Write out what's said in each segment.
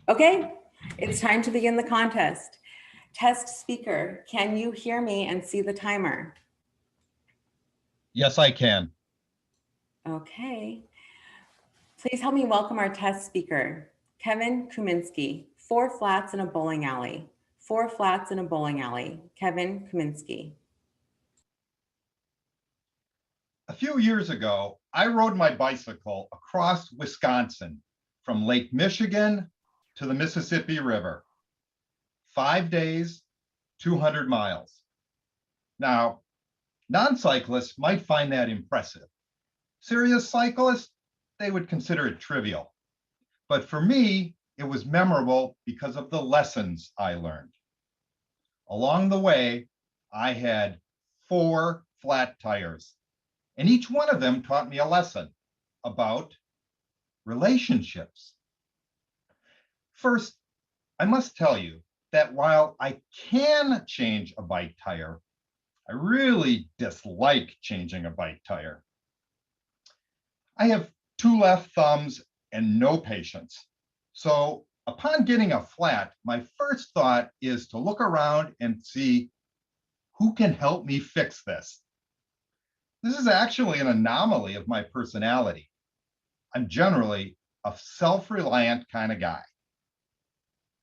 Okay, it's time to begin the contest. Test speaker, can you hear me and see the timer? Yes, I can. Okay. Please help me welcome our test speaker, Kevin Cumiskey, 4 flats in a bowling alley. 4 flats in a bowling alley. Kevin Cumiskey. A few years ago, I rode my bicycle across Wisconsin from Lake Michigan to the Mississippi River. 5 days, 200 miles. Now, non-cyclists might find that impressive. Serious cyclists, they would consider it trivial. But for me, it was memorable because of the lessons I learned. Along the way, I had 4 flat tires, and each one of them taught me a lesson about relationships. First, I must tell you that while I can change a bike tire, I really dislike changing a bike tire. I have 2 left thumbs and no patience. So upon getting a flat, my first thought is to look around and see who can help me fix this. This is actually an anomaly of my personality. I'm generally a self-reliant kind of guy,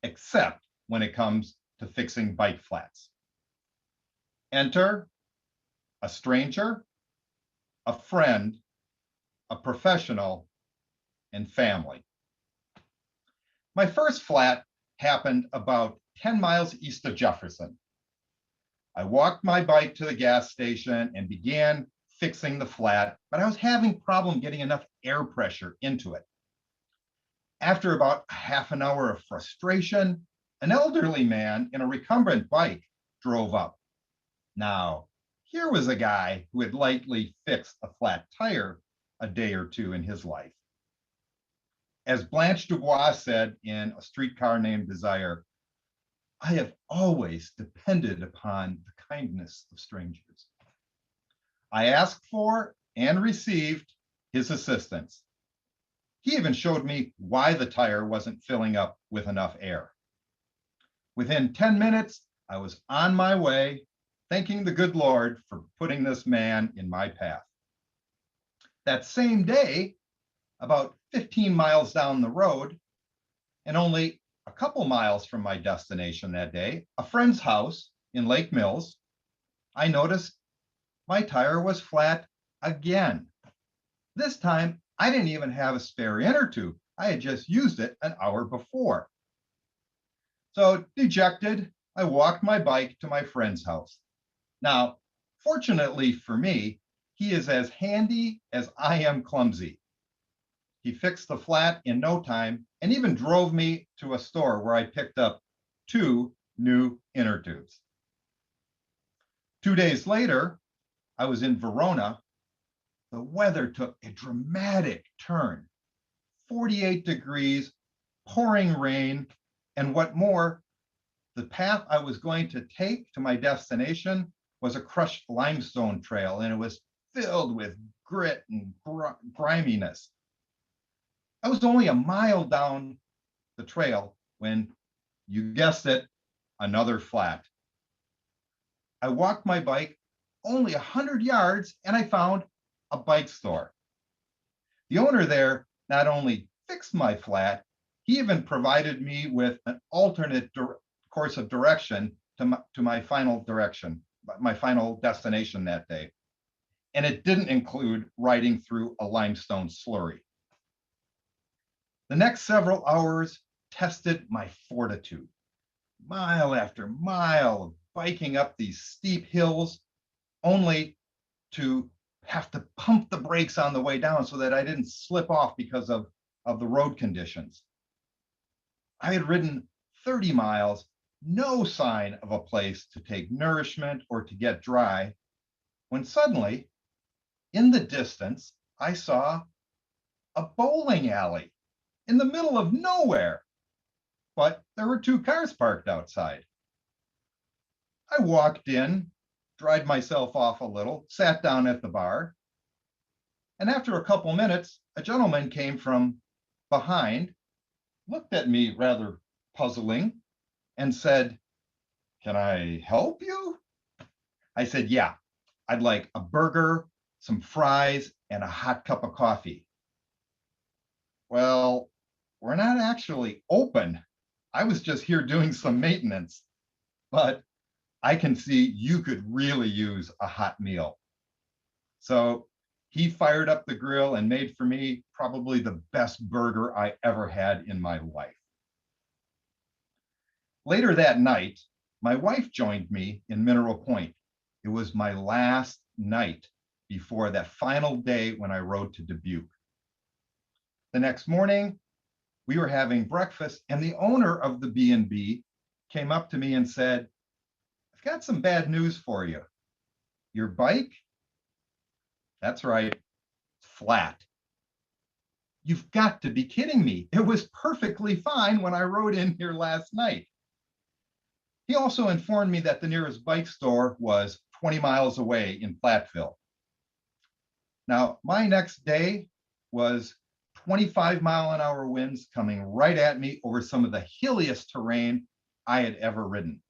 except when it comes to fixing bike flats. Enter a stranger, a friend, a professional, and family. My first flat happened about 10 miles east of Jefferson. I walked my bike to the gas station and began fixing the flat, but I was having problem getting enough air pressure into it. After about a half an hour of frustration, an elderly man in a recumbent bike drove up. Now, here was a guy who had likely fixed a flat tire a day or two in his life. As Blanche Dubois said in A Streetcar Named Desire, I have always depended upon the kindness of strangers. I asked for and received his assistance. He even showed me why the tire wasn't filling up with enough air. Within 10 minutes, I was on my way, thanking the good Lord for putting this man in my path. That same day, about 15 miles down the road, and only a couple miles from my destination that day, a friend's house in Lake Mills, I noticed my tire was flat again. This time, I didn't even have a spare inner tube. I had just used it an hour before. So dejected, I walked my bike to my friend's house. Now, fortunately for me, he is as handy as I am clumsy. He fixed the flat in no time and even drove me to a store where I picked up 2 new inner tubes. 2 days later, I was in Verona. The weather took a dramatic turn. 48 degrees, pouring rain, and what more, the path I was going to take to my destination was a crushed limestone trail, and it was filled with grit and griminess. I was only a mile down the trail when, you guessed it, another flat. I walked my bike only 100 yards and I found a bike store. The owner there not only fixed my flat, he even provided me with an alternate course of direction to my final destination that day. And it didn't include riding through a limestone slurry. The next several hours tested my fortitude. Mile after mile of biking up these steep hills, only to have to pump the brakes on the way down so that I didn't slip off because of the road conditions. I had ridden 30 miles, no sign of a place to take nourishment or to get dry, when suddenly, in the distance, I saw a bowling alley in the middle of nowhere, but there were 2 cars parked outside. I walked in, dried myself off a little, sat down at the bar, and after a couple minutes, a gentleman came from behind looked at me rather puzzling and said, "Can I help you?" I said, "Yeah, I'd like a burger, some fries, and a hot cup of coffee." "Well, we're not actually open. I was just here doing some maintenance, but I can see you could really use a hot meal." So he fired up the grill and made for me probably the best burger I ever had in my life. Later that night, my wife joined me in Mineral Point. It was my last night before that final day when I rode to Dubuque. The next morning, we were having breakfast, and the owner of the B&B came up to me and said, "I've got some bad news for you. Your bike?" "That's right, flat." "You've got to be kidding me. It was perfectly fine when I rode in here last night." He also informed me that the nearest bike store was 20 miles away in Platteville. Now, my next day was 25-mile-an-hour winds coming right at me over some of the hilliest terrain I had ever ridden.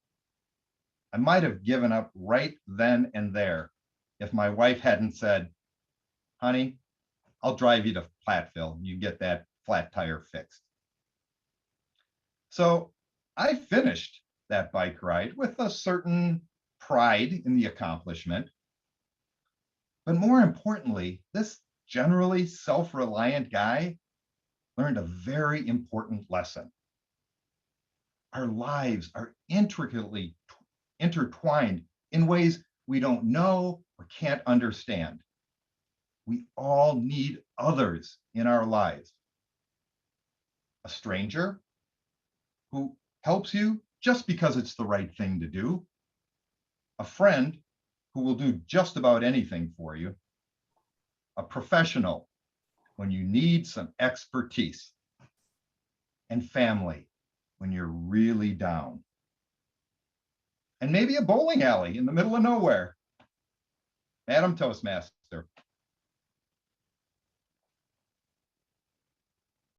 I might have given up right then and there if my wife hadn't said, "Honey, I'll drive you to Platteville. You get that flat tire fixed." So I finished that bike ride with a certain pride in the accomplishment. But more importantly, this generally self reliant guy learned a very important lesson. Our lives are intricately intertwined in ways we don't know or can't understand. We all need others in our lives. A stranger who helps you just because it's the right thing to do, a friend who will do just about anything for you, a professional when you need some expertise, and family when you're really down, and maybe a bowling alley in the middle of nowhere. Madam Toastmaster.